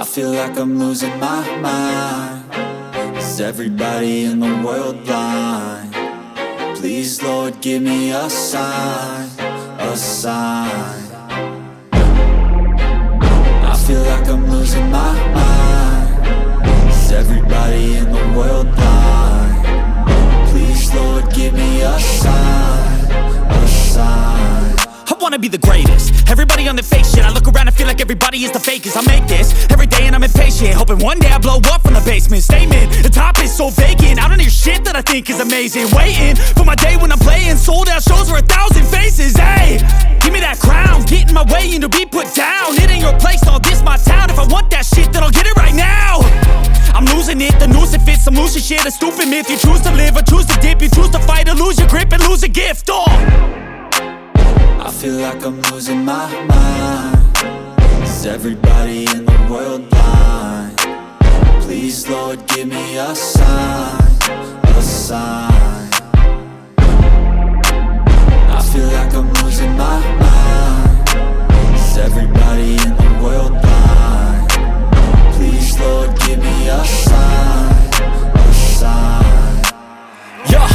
I feel like I'm losing my mind. Is everybody in the world blind? Please, Lord, give me a sign, a sign. I feel like I'm losing my mind. Is everybody in the world blind? Please, Lord, give me a sign, a sign. I wanna be the greatest. Everybody on the fake shit. I look around and feel like everybody is the fakest. I make this every day and I'm impatient, hoping one day I blow up from the basement. Statement, the top is so vacant. I don't hear shit that I think is amazing. Waiting for my day when I'm playing sold out shows for 1,000 faces. Hey, give me that crown, get in my way and to be put down. It ain't your place, all this my town. If I want that shit, then I'll get it right now. I'm losing it, the noose it fits. I'm losing shit, a stupid myth. You choose to live or choose to dip. You choose to fight or lose your grip and lose a gift. I feel like I'm losing my mind. Is everybody in the world blind? Please, Lord, give me a sign, a sign. I feel like I'm losing my mind. Is everybody in the world blind? Please, Lord, give me a sign, a sign. Yeah.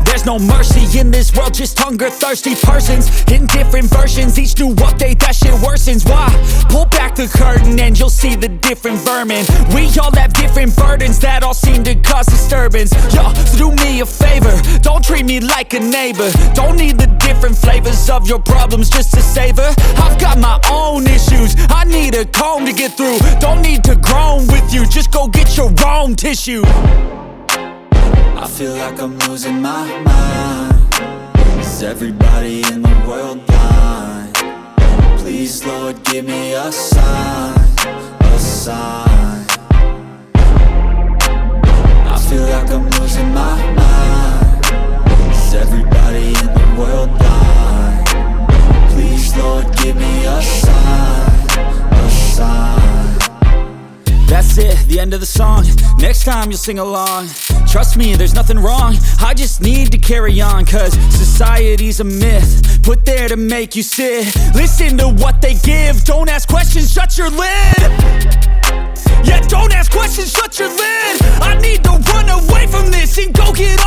There's no mercy in this world, just hunger-thirsty persons in different versions. Each new update, that shit worsens. Why? Pull back the curtain and you'll see the different vermin. We all have different burdens that all seem to cause disturbance. Yo, so do me a favor, don't treat me like a neighbor. Don't need the different flavors of your problems just to savor. I've got my own issues, I need a comb to get through. Don't need to groan with you, just go get your own tissue. I feel like I'm losing my mind. Is everybody in the world blind? Please, Lord, give me a sign, a sign. I feel like I'm losing my mind. Is everybody in the world blind? Please, Lord, give me a sign, a sign. That's it, the end of the song. Next time you'll sing along. Trust me, there's nothing wrong. I just need to carry on, cause society's a myth put there to make you sit. Listen to what they give. Don't ask questions, shut your lid. Yeah, don't ask questions, shut your lid. I need to run away from this and go get